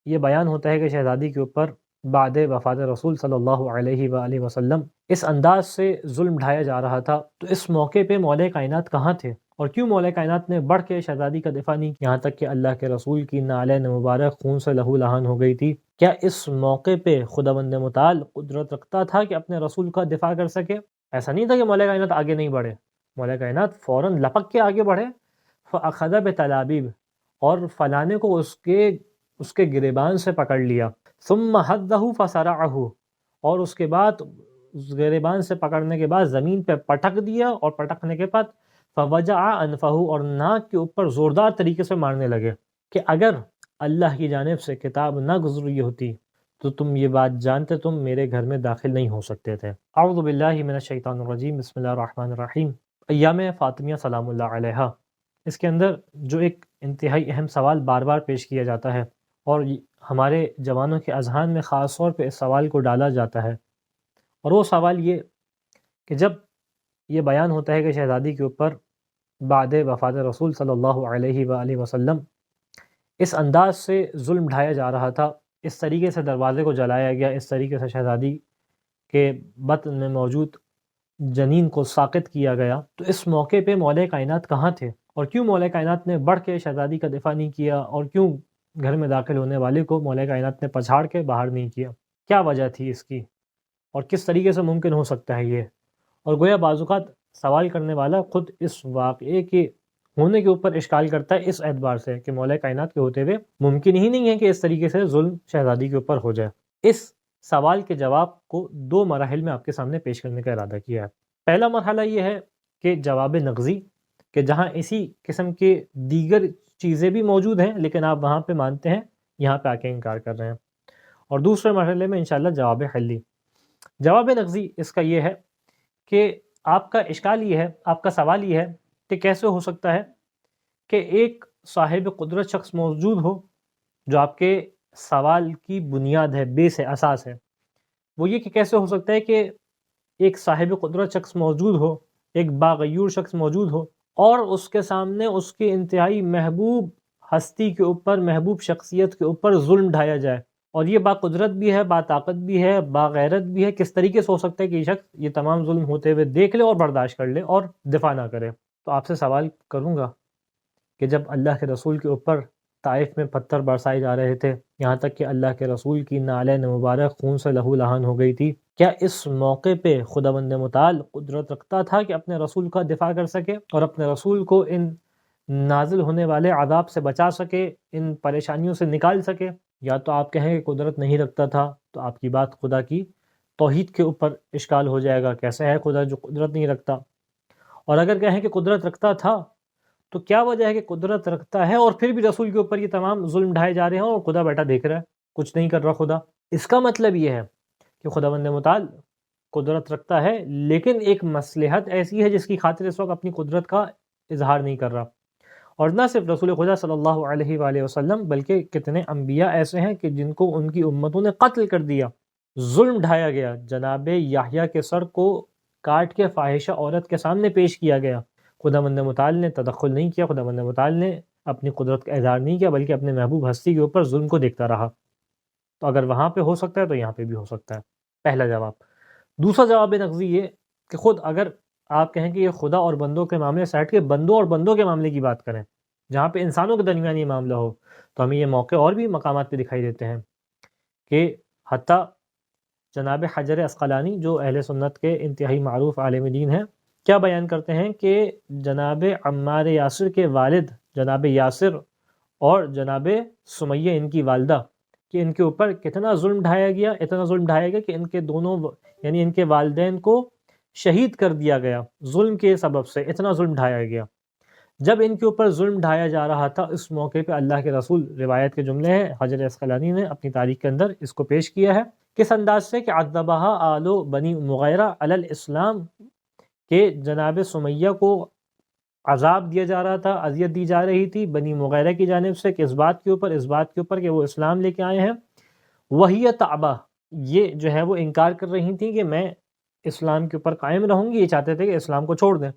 یہ بیان ہوتا ہے کہ شہزادی کے اوپر بعد وفات رسول صلی اللہ علیہ وآلہ وسلم اس انداز سے ظلم ڈھایا جا رہا تھا، تو اس موقع پہ مولا کائنات کہاں تھے اور کیوں مولا کائنات نے بڑھ کے شہزادی کا دفاع نہیں کیا، یہاں تک کہ اللہ کے رسول کی نعلین مبارک خون سے لہو لہان ہو گئی تھی؟ کیا اس موقع پہ خداوند متعال قدرت رکھتا تھا کہ اپنے رسول کا دفاع کر سکے؟ ایسا نہیں تھا کہ مولا کائنات آگے نہیں بڑھے، مولا کائنات فوراً لپک کے آگے بڑھے، فَأَخَذَ بِتَلَابِيبِ، اور فلانے کو اس کے گریبان سے پکڑ لیا، ثم حدہ فصرعہ، اور اس کے بعد گریبان سے پکڑنے کے بعد زمین پہ پٹک دیا، اور پٹکنے کے بعد فوجع انفہ، اور ناک کے اوپر زوردار طریقے سے مارنے لگے کہ اگر اللہ کی جانب سے کتاب نہ گزری ہوتی تو تم یہ بات جانتے تم میرے گھر میں داخل نہیں ہو سکتے تھے۔ اعوذ باللہ من الشیطان الرجیم، بسم اللہ الرحمن الرحیم۔ ایام فاطمیہ سلام اللہ علیہا، اس کے اندر جو ایک انتہائی اہم سوال بار بار پیش کیا جاتا ہے اور ہمارے جوانوں کے اذہان میں خاص طور پہ اس سوال کو ڈالا جاتا ہے، اور وہ سوال یہ کہ جب یہ بیان ہوتا ہے کہ شہزادی کے اوپر بعد وفات رسول صلی اللہ علیہ وآلہ وسلم اس انداز سے ظلم ڈھایا جا رہا تھا، اس طریقے سے دروازے کو جلایا گیا، اس طریقے سے شہزادی کے بطن میں موجود جنین کو ساقط کیا گیا، تو اس موقع پہ مولا کائنات کہاں تھے اور کیوں مولا کائنات نے بڑھ کے شہزادی کا دفاع نہیں کیا، اور کیوں گھر میں داخل ہونے والے کو مولا کائنات نے پچھاڑ کے باہر نہیں کیا؟ کیا وجہ تھی اس کی اور کس طریقے سے ممکن ہو سکتا ہے یہ؟ اور گویا بعض اوقات سوال کرنے والا خود اس واقعے کے ہونے کے اوپر اشکال کرتا ہے اس اعتبار سے کہ مولا کائنات کے ہوتے ہوئے ممکن ہی نہیں ہے کہ اس طریقے سے ظلم شہزادی کے اوپر ہو جائے۔ اس سوال کے جواب کو دو مراحل میں آپ کے سامنے پیش کرنے کا ارادہ کیا ہے۔ پہلا مرحلہ یہ ہے کہ جواب نغزی، کہ جہاں اسی قسم کے دیگر چیزیں بھی موجود ہیں لیکن آپ وہاں پہ مانتے ہیں، یہاں پہ آ کے انکار کر رہے ہیں، اور دوسرے مرحلے میں انشاءاللہ جواب حلی۔ جواب نغزی اس کا یہ ہے کہ آپ کا اشکال یہ ہے، آپ کا سوال یہ ہے کہ کیسے ہو سکتا ہے کہ ایک صاحب قدرت شخص موجود ہو، جو آپ کے سوال کی بنیاد ہے، بیس ہے، اساس ہے، وہ یہ کہ کیسے ہو سکتا ہے کہ ایک صاحب قدرت شخص موجود ہو، ایک باغیور شخص موجود ہو، اور اس کے سامنے اس کی انتہائی محبوب ہستی کے اوپر، محبوب شخصیت کے اوپر ظلم ڈھایا جائے، اور یہ با قدرت بھی ہے، با طاقت بھی ہے، با غیرت بھی ہے۔ کس طریقے سے ہو سکتا ہے کہ یہ شخص یہ تمام ظلم ہوتے ہوئے دیکھ لے اور برداشت کر لے اور دفاع نہ کرے؟ تو آپ سے سوال کروں گا کہ جب اللہ کے رسول کے اوپر طائف میں پتھر برسائے جا رہے تھے، یہاں تک کہ اللہ کے رسول کی نعلین مبارک خون سے لہو لہان ہو گئی تھی، کیا اس موقع پہ خداوند متعال قدرت رکھتا تھا کہ اپنے رسول کا دفاع کر سکے اور اپنے رسول کو ان نازل ہونے والے عذاب سے بچا سکے، ان پریشانیوں سے نکال سکے؟ یا تو آپ کہیں کہ قدرت نہیں رکھتا تھا تو آپ کی بات خدا کی توحید کے اوپر اشکال ہو جائے گا، کیسے ہے خدا جو قدرت نہیں رکھتا؟ اور اگر کہیں کہ قدرت رکھتا تھا تو کیا وجہ ہے کہ قدرت رکھتا ہے اور پھر بھی رسول کے اوپر یہ تمام ظلم ڈھائے جا رہے ہیں اور خدا بیٹھا دیکھ رہا ہے، کچھ نہیں کر رہا خدا؟ اس کا مطلب یہ ہے کہ خداوند متعال قدرت رکھتا ہے لیکن ایک مصلحت ایسی ہے جس کی خاطر اس وقت اپنی قدرت کا اظہار نہیں کر رہا، اور نہ صرف رسول خدا صلی اللہ علیہ وآلہ وسلم بلکہ کتنے انبیاء ایسے ہیں کہ جن کو ان کی امتوں نے قتل کر دیا، ظلم ڈھایا گیا، جناب یحییٰ کے سر کو کاٹ کے فاحشہ عورت کے سامنے پیش کیا گیا، خداوند متعال نے تدخل نہیں کیا، خداوند متعال نے اپنی قدرت کا اظہار نہیں کیا بلکہ اپنے محبوب ہستی کے اوپر ظلم کو دیکھتا رہا۔ تو اگر وہاں پہ ہو سکتا ہے تو یہاں پہ بھی ہو سکتا ہے، پہلا جواب۔ دوسرا جواب نقضی یہ کہ خود اگر آپ کہیں کہ یہ خدا اور بندوں کے معاملے سے ہٹ کے بندوں اور بندوں کے معاملے کی بات کریں، جہاں پہ انسانوں کے درمیان یہ معاملہ ہو، تو ہمیں یہ موقع اور بھی مقامات پہ دکھائی دیتے ہیں کہ حتیٰ جناب حجر عسقلانی جو اہل سنت کے انتہائی معروف عالم دین ہیں، کیا بیان کرتے ہیں کہ جناب عمار یاسر کے والد جناب یاسر اور جناب سمیہ ان کی والدہ، کہ ان کے اوپر کتنا ظلم ڈھایا گیا، اتنا ظلم ڈھایا گیا کہ ان کے دونوں یعنی ان کے والدین کو شہید کر دیا گیا ظلم کے سبب سے، اتنا ظلم ڈھایا گیا۔ جب ان کے اوپر ظلم ڈھایا جا رہا تھا اس موقع پہ اللہ کے رسول، روایت کے جملے ہیں، حجر عسقلانی نے اپنی تاریخ کے اندر اس کو پیش کیا ہے کس انداز سے کہ عذبہا آل بنی مغیرہ علی الاسلام، کہ جناب سمیہ کو عذاب دیا جا رہا تھا، اذیت دی جا رہی تھی بنی مغیرہ کی جانب سے، کہ اس بات کے اوپر کہ وہ اسلام لے کے آئے ہیں، وہی تعبہ، یہ جو ہے وہ انکار کر رہی تھیں کہ میں اسلام کے اوپر قائم رہوں گی، یہ چاہتے تھے کہ اسلام کو چھوڑ دیں،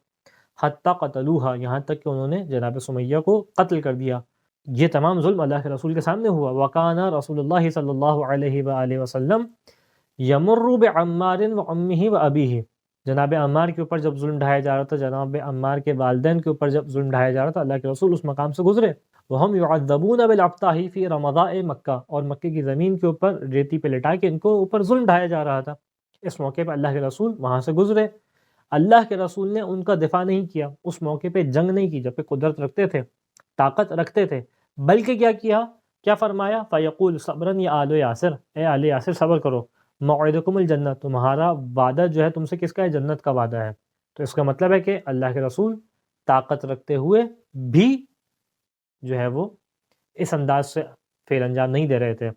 حتیٰ قتلوہا، یہاں تک کہ انہوں نے جناب سمیہ کو قتل کر دیا۔ یہ تمام ظلم اللہ کے رسول کے سامنے ہوا۔ وَقَانَ رسول اللہ صلی اللہ علیہ وآلہ وسلم یمر بعمار وامہ وابیہ، جناب عمار کے اوپر جب ظلم ڈھایا جا رہا تھا، جناب عمار کے والدین کے اوپر جب ظلم ڈھایا جا رہا تھا، اللہ کے رسول اس مقام سے گزرے۔ وہم یعذبون بالابطاح فی رمضاء مکہ، اور مکے کی زمین کے اوپر ریتی پہ لٹا کے ان کو اوپر ظلم ڈھایا جا رہا تھا۔ اس موقع پہ اللہ کے رسول وہاں سے گزرے، اللہ کے رسول نے ان کا دفاع نہیں کیا، اس موقع پہ جنگ نہیں کی، جب پہ قدرت رکھتے تھے، طاقت رکھتے تھے، بلکہ کیا فرمایا؟ فیقول صبرا یا آل یاسر، اے آل یاسر صبر کرو، موعدکم الجنت، تمہارا وعدہ جو ہے تم سے کس کا ہے؟ جنت کا وعدہ ہے۔ تو اس کا مطلب ہے کہ اللہ کے رسول طاقت رکھتے ہوئے بھی جو ہے وہ اس انداز سے فعل انجام نہیں دے رہے تھے۔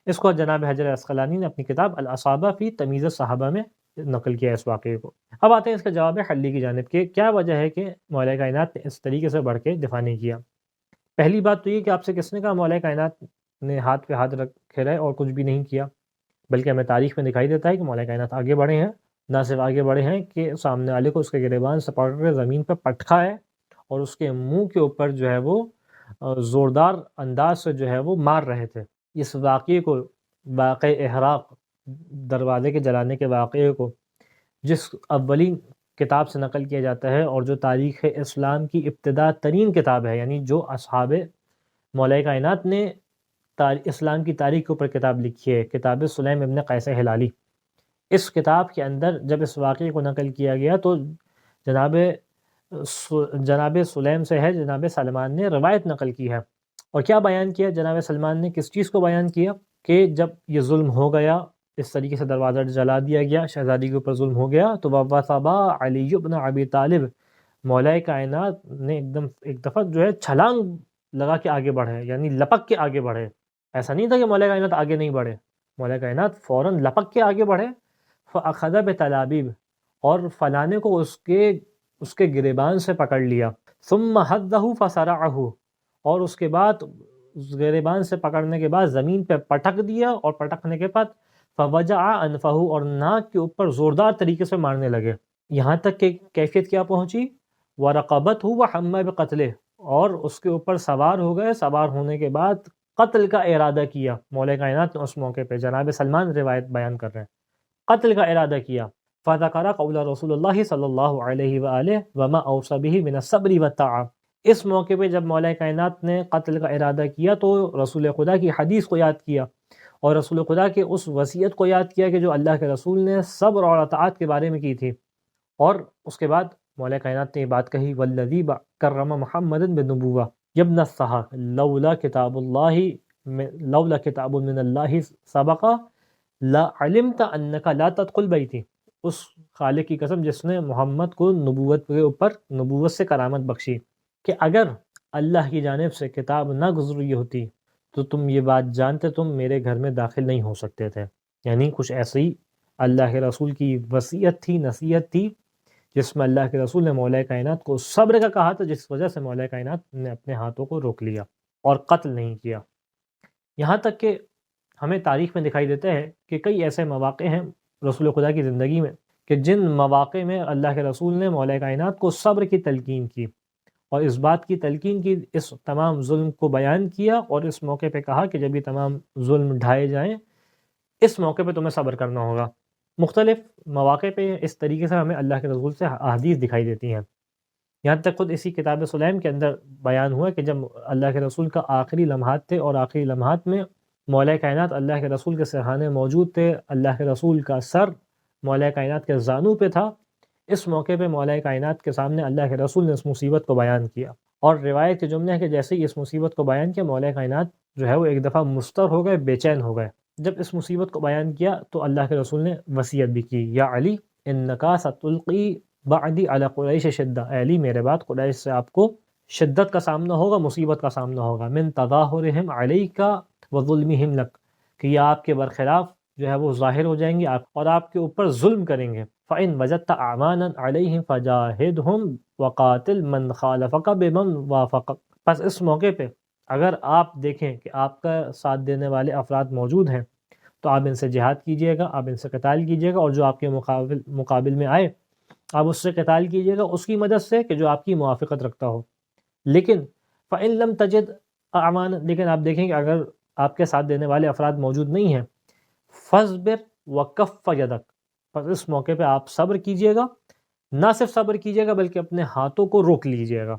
اس کو جناب حجر عسقلانی نے اپنی کتاب الاصابہ فی تمیز الصحابہ میں نقل کیا اس واقعے کو۔ اب آتے ہیں اس کا جواب حلی کی جانب کہ کیا وجہ ہے کہ مولا کائنات نے اس طریقے سے بڑھ کے دفاع نہیں کیا۔ پہلی بات تو یہ کہ آپ سے کس نے کہا مولا کائنات نے ہاتھ پہ ہاتھ رکھے رہے اور کچھ بھی نہیں کیا، بلکہ ہمیں تاریخ میں دکھائی دیتا ہے کہ مولا کائنات آگے بڑھے ہیں، نہ صرف آگے بڑھے ہیں کہ سامنے والے کو اس کے گریبان سے پکڑ کر زمین پہ پٹکا ہے اور اس کے منہ کے اوپر جو ہے وہ زوردار انداز سے جو ہے وہ مار رہے تھے۔ اس واقعے کو، واقع احراق، دروازے کے جلانے کے واقعے کو، جس اولین کتاب سے نقل کیا جاتا ہے اور جو تاریخ اسلام کی ابتدا ترین کتاب ہے، یعنی جو اصحاب مولا کائنات نے اسلام کی تاریخ کے اوپر کتاب لکھی ہے، کتاب سلیم ابن قیس ہلالی، اس کتاب کے اندر جب اس واقعے کو نقل کیا گیا تو جناب سلیم سے ہے، جناب سلمان نے روایت نقل کی ہے، اور کیا بیان کیا جناب سلمان نے؟ کس چیز کو بیان کیا؟ کہ جب یہ ظلم ہو گیا، اس طریقے سے دروازہ جلا دیا گیا، شہزادی کے اوپر ظلم ہو گیا، تو وَوَثَبَا علی بن ابی طالب، مولا کائنات نے ایک دفعہ جو ہے چھلانگ لگا کے آگے بڑھے، یعنی لپک کے آگے بڑھے۔ ایسا نہیں تھا کہ مولا کائنات آگے نہیں بڑھے، مولا کائنات فوراً لپک کے آگے بڑھے، فَأَخَذَ بِتَلَابِيبِ، اور فلانے کو اس کے گریبان سے پکڑ لیا، ثُمَّ حَدَّهُ فَصَرَعَهُ، اور اس کے بعد گریبان سے پکڑنے کے بعد زمین پہ پٹک دیا، اور پٹکنے کے بعد فَوَجَعَ أَنفَهُ، اور ناک کے اوپر زوردار طریقے سے مارنے لگے، یہاں تک کہ کیفیت کیا پہنچی؟ وَرَقَبَتْهُ وَحَمَّ بِقَتْلِهِ، اور اس کے اوپر سوار ہو گئے، سوار ہونے کے بعد قتل کا ارادہ کیا مولا کائنات نے اس موقع پہ۔ جناب سلمان روایت بیان کر رہے ہیں، قتل کا ارادہ کیا۔ فَذَكَرَ قَوْلَ رسول اللہ صلی اللہ علیہ وآلہ وَمَا أَوْصَى بِهِ مِنَ الصَّبْرِ وَالطَّاعَةِ، اس موقع پہ جب مولا کائنات نے قتل کا ارادہ کیا تو رسول خدا کی حدیث کو یاد کیا، اور رسول خدا کے اس وصیت کو یاد کیا کہ جو اللہ کے رسول نے صبر اور اطاعت کے بارے میں کی تھی، اور اس کے بعد مولا کائنات نے یہ بات کہی، وَالَّذِي كَرَّمَ مُحَمَّدًا بِالنُّبُوَّةِ يَا ابْنَ الصَّحَاحِ لولا کتاب من اللہ سبق لعلمت انك لا تدخل بیتی، اس خالق کی قسم جس نے محمد کو نبوت کے اوپر نبوت سے کرامت بخشی، کہ اگر اللہ کی جانب سے کتاب نہ گزری ہوتی تو تم یہ بات جانتے تم میرے گھر میں داخل نہیں ہو سکتے تھے۔ یعنی کچھ ایسی اللہ کے رسول کی وصیت تھی، نصیحت تھی، جس میں اللہ کے رسول نے مولا کائنات کو صبر کا کہا تھا، جس وجہ سے مولا کائنات نے اپنے ہاتھوں کو روک لیا اور قتل نہیں کیا۔ یہاں تک کہ ہمیں تاریخ میں دکھائی دیتا ہے کہ کئی ایسے مواقع ہیں رسول خدا کی زندگی میں کہ جن مواقع میں اللہ کے رسول نے مولا کائنات کو صبر کی تلقین کی، اور اس بات کی تلقین کی، اس تمام ظلم کو بیان کیا، اور اس موقع پہ کہا کہ جب یہ تمام ظلم ڈھائے جائیں اس موقع پہ تمہیں صبر کرنا ہوگا۔ مختلف مواقع پہ اس طریقے سے ہمیں اللہ کے رسول سے احادیث دکھائی دیتی ہیں، یہاں تک خود اسی کتاب سلیم کے اندر بیان ہوا کہ جب اللہ کے رسول کا آخری لمحات تھے، اور آخری لمحات میں مولا کائنات اللہ کے رسول کے سرحانے موجود تھے، اللہ کے رسول کا سر مولا کائنات کے زانو پہ تھا، اس موقع پہ مولا کائنات کے سامنے اللہ کے رسول نے اس مصیبت کو بیان کیا، اور روایت کے جملے ہے کہ جیسے ہی اس مصیبت کو بیان کیا، مولا کائنات جو ہے وہ ایک دفعہ مستر ہو گئے، بے چین ہو گئے۔ جب اس مصیبت کو بیان کیا تو اللہ کے رسول نے وصیت بھی کی، یا علی انکا ستلقی بعدی علی قریش شدہ، اے علی میرے بعد قریش سے آپ کو شدت کا سامنا ہوگا، مصیبت کا سامنا ہوگا، من تظاہرہم علیک وظلمہم لک، کہ یہ آپ کے برخلاف جو ہے وہ ظاہر ہو جائیں گے اور آپ کے اوپر ظلم کریں گے۔ فَإِن وَجَدْتَ أَعْوَانًا عَلَيْهِمْ فَجَاهِدْهُمْ وَقَاتِلْ مَنْ خَالَفَكَ بِمَنْ وَافَقَكَ، پس اس موقع پہ اگر آپ دیکھیں کہ آپ کا ساتھ دینے والے افراد موجود ہیں تو آپ ان سے جہاد کیجئے گا، آپ ان سے قتال کیجئے گا، اور جو آپ کے مقابل میں آئے آپ اس سے قتال کیجئے گا اس کی مدد سے کہ جو آپ کی موافقت رکھتا ہو۔ لیکن فَإِن لَمْ تَجِدْ اعمان، لیکن آپ دیکھیں کہ اگر آپ کے ساتھ دینے والے افراد موجود نہیں ہیں، فصبر وکف یدک، پس اس موقع پہ آپ صبر کیجئے گا، نہ صرف صبر کیجئے گا بلکہ اپنے ہاتھوں کو روک لیجئے گا۔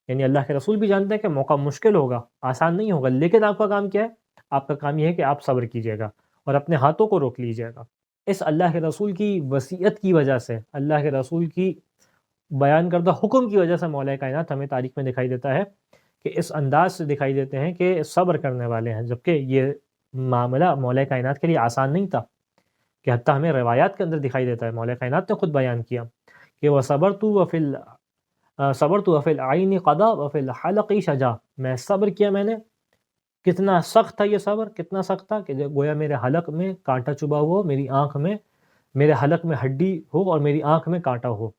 یعنی اللہ کے رسول بھی جانتے ہیں کہ موقع مشکل ہوگا، آسان نہیں ہوگا، لیکن آپ کا کام کیا ہے؟ آپ کا کام یہ ہے کہ آپ صبر کیجئے گا اور اپنے ہاتھوں کو روک لیجئے گا۔ اس اللہ کے رسول کی وصیت کی وجہ سے، اللہ کے رسول کی بیان کردہ حکم کی وجہ سے مولا کائنات ہمیں تاریخ میں دکھائی دیتا ہے کہ اس انداز سے دکھائی دیتے ہیں کہ صبر کرنے والے ہیں، جبکہ یہ معاملہ مولا کائنات کے لیے آسان نہیں تھا، کہ حتیٰ ہمیں روایات کے اندر دکھائی دیتا ہے، مولا کائنات نے خود بیان کیا کہ وہ صبر تو وفی العین قضا وفی الحلق شجا، میں صبر کیا، میں نے، کتنا سخت تھا یہ صبر، کتنا سخت تھا کہ گویا میرے حلق میں کانٹا چبھا ہوا ہو، میری آنکھ میں، میرے حلق میں ہڈی ہو اور میری آنکھ میں کانٹا ہو۔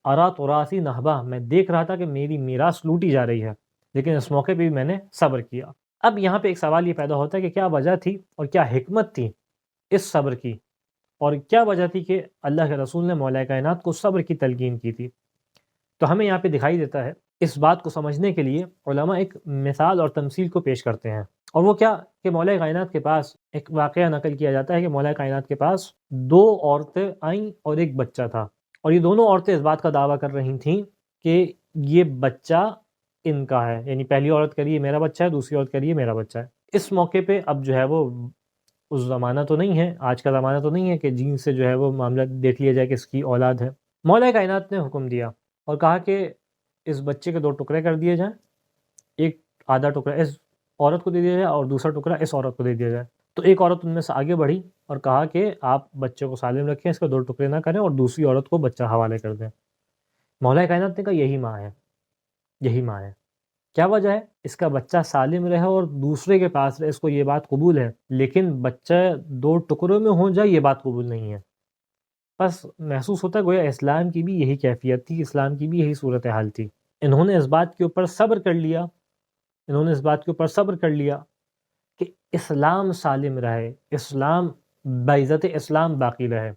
ارات وراثی نہبا، میں دیکھ رہا تھا کہ میری میراث لوٹی جا رہی ہے، لیکن اس موقع پہ بھی میں نے صبر کیا۔ اب یہاں پہ ایک سوال یہ پیدا ہوتا ہے کہ کیا وجہ تھی اور کیا حکمت تھی اس صبر کی، اور کیا وجہ تھی کہ اللہ کے رسول نے مولا کائنات کو صبر کی تلقین کی تھی؟ تو ہمیں یہاں پہ دکھائی دیتا ہے، اس بات کو سمجھنے کے لیے علماء ایک مثال اور تمثیل کو پیش کرتے ہیں، اور وہ کیا کہ مولا کائنات کے پاس ایک واقعہ نقل کیا جاتا ہے کہ مولا کائنات کے پاس دو عورتیں آئیں اور ایک بچہ تھا، اور یہ دونوں عورتیں اس بات کا دعویٰ کر رہی تھیں کہ یہ بچہ ان کا ہے، یعنی پہلی عورت کہہ رہی ہے میرا بچہ ہے، دوسری عورت کہہ رہی ہے میرا بچہ ہے۔ اس موقع پہ اب جو ہے وہ اس زمانہ تو نہیں ہے، آج کا زمانہ تو نہیں ہے کہ جین سے جو ہے وہ معاملہ دیکھ لیا جائے کہ اس کی اولاد ہے۔ مولا کائنات نے حکم دیا اور کہا کہ اس بچے کے دو ٹکڑے کر دیے جائیں، ایک آدھا ٹکڑا اس عورت کو دے دیا جائے اور دوسرا ٹکڑا اس عورت کو دے دیا جائے۔ تو ایک عورت ان میں سے آگے بڑھی اور کہا کہ آپ بچے کو سالم رکھیں، اس کے دو ٹکڑے نہ کریں، اور دوسری عورت کو بچہ حوالے کر دیں۔ مولا کائنات نے کہا یہی ماں ہے، یہی ماں ہے۔ کیا وجہ ہے؟ اس کا بچہ سالم رہے اور دوسرے کے پاس رہے، اس کو یہ بات قبول ہے، لیکن بچہ دو ٹکڑوں میں ہو جائے یہ بات قبول نہیں ہے۔ بس محسوس ہوتا ہے گویا اسلام کی بھی یہی کیفیت تھی، اسلام کی بھی یہی صورتحال تھی۔ انہوں نے اس بات کے اوپر صبر کر لیا، انہوں نے اس بات کے اوپر صبر کر لیا کہ اسلام سالم رہے، اسلام بعزت اسلام باقی رہے،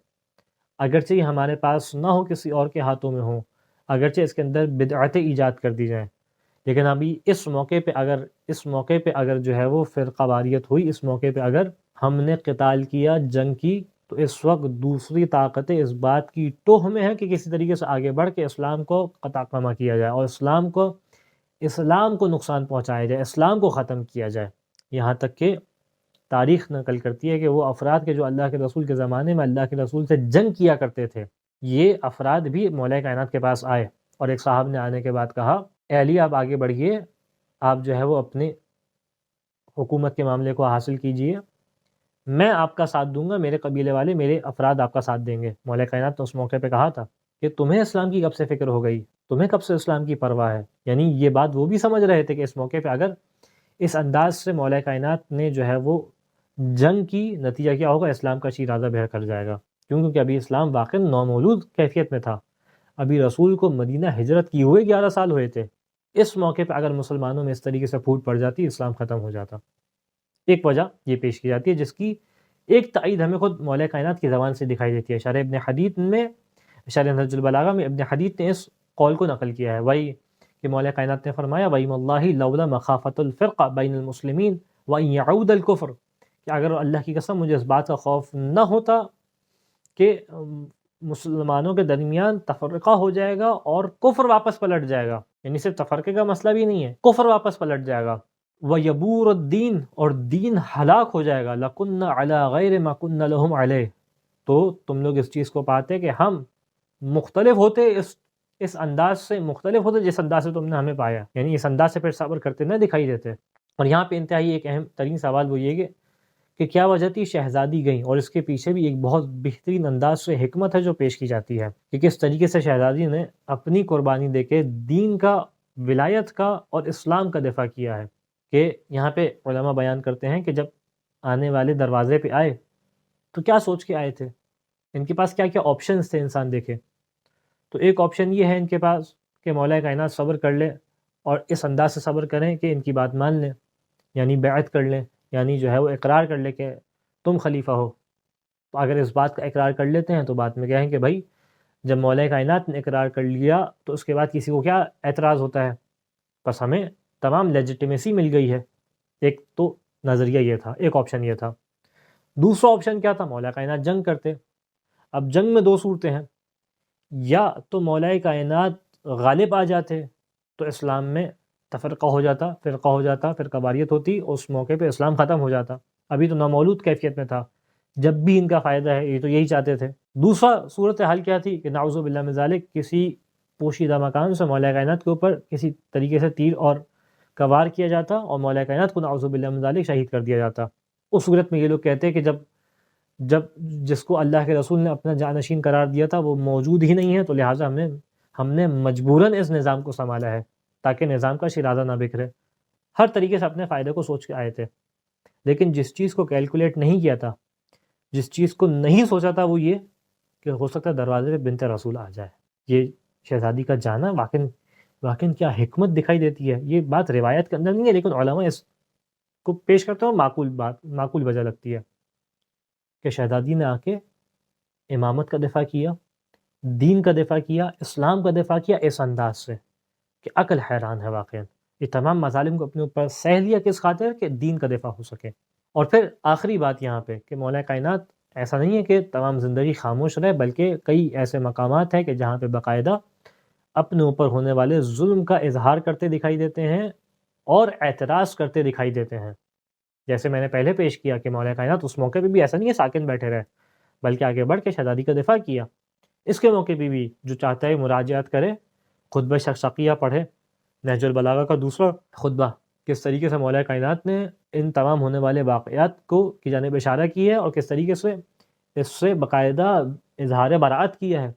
اگرچہ یہ ہمارے پاس نہ ہو، کسی اور کے ہاتھوں میں ہو، اگرچہ اس کے اندر بدعتیں ایجاد کر دی جائیں، لیکن ابھی اس موقع پہ اگر جو ہے وہ فرقہ واریت ہوئی، اس موقع پہ اگر ہم نے قتال کیا، جنگ کی، تو اس وقت دوسری طاقتیں اس بات کی ٹوہ میں ہیں کہ کسی طریقے سے آگے بڑھ کے اسلام کو قطع کما کیا جائے اور اسلام کو نقصان پہنچایا جائے، اسلام کو ختم کیا جائے۔ یہاں تک کہ تاریخ نقل کرتی ہے کہ وہ افراد کے جو اللہ کے رسول کے زمانے میں اللہ کے رسول سے جنگ کیا کرتے تھے، یہ افراد بھی مولا کائنات کے پاس آئے اور ایک صاحب نے آنے کے بعد کہا اے علی آپ آگے بڑھیے، آپ جو ہے وہ اپنی حکومت کے معاملے کو حاصل کیجئے، میں آپ کا ساتھ دوں گا، میرے قبیلے والے، میرے افراد آپ کا ساتھ دیں گے۔ مولا کائنات نے اس موقع پہ کہا تھا کہ تمہیں اسلام کی کب سے فکر ہو گئی، تمہیں کب سے اسلام کی پرواہ ہے؟ یعنی یہ بات وہ بھی سمجھ رہے تھے کہ اس موقع پہ اگر اس انداز سے مولا کائنات نے جو ہے وہ جنگ کی، نتیجہ کیا ہوگا؟ اسلام کا شیرازہ بہر کر جائے گا، کیونکہ ابھی اسلام واقعی نومولود کیفیت میں تھا، ابھی رسول کو مدینہ ہجرت کی ہوئے 11 سال ہوئے تھے۔ اس موقع پہ اگر مسلمانوں میں اس طریقے سے پھوٹ پڑ جاتی، اسلام ختم ہو جاتا۔ ایک وجہ یہ پیش کی جاتی ہے جس کی ایک تائید ہمیں خود مولا کائنات کی زبان سے دکھائی دیتی ہے۔ شرح ابن حدید میں، شرح نہج البلاغہ میں ابن حدید نے اس قول کو نقل کیا ہے، وہی کہ مولا کائنات نے فرمایا وَإِمَ اللَّهِ لَوْلَا مَخَافَةُ الْفِرْقَ بَيْنَ الْمُسْلِمِينَ وَإِنْ يَعُودَ الْكُفْرُ، کہ اگر اللہ کی قسم مجھے اس بات کا خوف نہ ہوتا کہ مسلمانوں کے درمیان تفرقہ ہو جائے گا اور کفر واپس پلٹ جائے گا، یعنی صرف تفرقے کا مسئلہ بھی نہیں ہے، کفر واپس پلٹ جائے گا، وَيَبُورُ الدِّينُ، اور دین ہلاک ہو جائے گا، لَكُنَّ عَلَى غَيْرِ مَا كُنَّ لَهُمْ عَلَيْهِ، تو تم لوگ اس چیز کو پاتے کہ ہم مختلف ہوتے، اس انداز سے مختلف ہوتے جس انداز سے تم نے ہمیں پایا، یعنی اس انداز سے پھر صبر کرتے نہ دکھائی دیتے۔ اور یہاں پہ انتہائی ایک اہم ترین سوال وہ یہ کہ کیا وجہ تھی شہزادی گئیں، اور اس کے پیچھے بھی ایک بہت بہترین انداز سے حکمت ہے جو پیش کی جاتی ہے کہ کس طریقے سے شہزادی نے اپنی قربانی دے کے دین کا، ولایت کا اور اسلام کا دفاع کیا ہے۔ کہ یہاں پہ علماء بیان کرتے ہیں کہ جب آنے والے دروازے پہ آئے تو کیا سوچ کے آئے تھے، ان کے پاس کیا کیا آپشنز تھے، انسان دیکھے تو ایک آپشن یہ ہے ان کے پاس کہ مولا کائنات صبر کر لے اور اس انداز سے صبر کریں کہ ان کی بات مان لیں، یعنی بیعت کر لیں، یعنی جو ہے وہ اقرار کر لے کہ تم خلیفہ ہو۔ تو اگر اس بات کا اقرار کر لیتے ہیں تو بات میں کہیں کہ بھائی جب مولا کائنات نے اقرار کر لیا تو اس کے بعد کسی کو کیا اعتراض ہوتا ہے، بس ہمیں تمام لیجیٹیمیسی مل گئی ہے. ایک تو نظریہ یہ تھا، ایک آپشن یہ تھا. دوسرا آپشن کیا تھا؟ مولا کائنات جنگ کرتے. اب جنگ میں دو صورتیں ہیں، یا تو مولا کائنات غالب آ جاتے تو اسلام میں تفرقہ ہو جاتا، فرقہ ہو جاتا، فرقہ واریت ہوتی، اس موقع پہ اسلام ختم ہو جاتا. ابھی تو نامولود کیفیت میں تھا، جب بھی ان کا فائدہ ہے یہ تو یہی چاہتے تھے. دوسرا صورت حال کیا تھی کہ نعوذ باللہ من ذالک کسی پوشیدہ مکان سے مولا کائنات کے اوپر کسی طریقے سے تیر اور وار کیا جاتا اور مولا کائنات کو نعوذ باللہ من ذالک شہید کر دیا جاتا. اس صورت میں یہ لوگ کہتے ہیں کہ جب جس کو اللہ کے رسول نے اپنا جانشین قرار دیا تھا وہ موجود ہی نہیں ہے، تو لہٰذا ہم نے مجبوراً اس نظام کو سنبھالا ہے تاکہ نظام کا شیرازہ نہ بکھرے. ہر طریقے سے اپنے فائدے کو سوچ کے آئے تھے، لیکن جس چیز کو کیلکولیٹ نہیں کیا تھا، جس چیز کو نہیں سوچا تھا، وہ یہ کہ ہو سکتا ہے دروازے پہ بنت رسول آ جائے. یہ شہزادی کا جانا واقعاً کیا حکمت دکھائی دیتی ہے. یہ بات روایت کے اندر نہیں ہے، لیکن علماء اس کو پیش کرتے ہیں، معقول وجہ لگتی ہے کہ شہزادی نے آ کے امامت کا دفاع کیا، دین کا دفاع کیا، اسلام کا دفاع کیا اس انداز سے کہ عقل حیران ہے. واقعاً یہ تمام مظالم کو اپنے اوپر سہ لیا کس خاطر کہ دین کا دفاع ہو سکے. اور پھر آخری بات یہاں پہ کہ مولا کائنات ایسا نہیں ہے کہ تمام زندگی خاموش رہے، بلکہ کئی ایسے مقامات ہیں کہ جہاں پہ باقاعدہ اپنے اوپر ہونے والے ظلم کا اظہار کرتے دکھائی دیتے ہیں اور اعتراض کرتے دکھائی دیتے ہیں. جیسے میں نے پہلے پیش کیا کہ مولا کائنات اس موقع پہ بھی ایسا نہیں ہے ساکن بیٹھے رہے، بلکہ آگے بڑھ کے شہزادی کا دفاع کیا. اس کے موقع پہ بھی جو چاہتا ہے مراجعات کرے، خطبہ شقشقیہ پڑھے، نہج البلاغہ کا دوسرا خطبہ، کس طریقے سے مولا کائنات نے ان تمام ہونے والے واقعات کی جانب اشارہ کی ہے اور کس طریقے سے اس سے باقاعدہ اظہار براعت کیا ہے.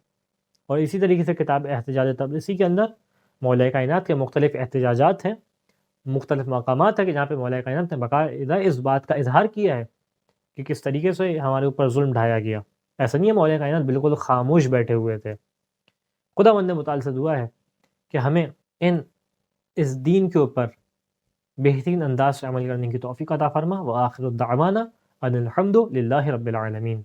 اور اسی طریقے سے کتاب احتجاج تبریسی کے اندر مولا کائنات کے مختلف احتجاجات ہیں، مختلف مقامات ہیں کہ جہاں پہ مولا کائنات نے باقاعدہ اس بات کا اظہار کیا ہے کہ کس طریقے سے ہمارے اوپر ظلم ڈھایا گیا. ایسا نہیں ہے مولا کائنات بالکل خاموش بیٹھے ہوئے تھے. خدا مند متعال سے دعا ہے کہ ہمیں اس دین کے اوپر بہترین انداز سے عمل کرنے کی توفیق عطا فرما. وآخر الدعوانا ان الحمد للہ رب العالمین.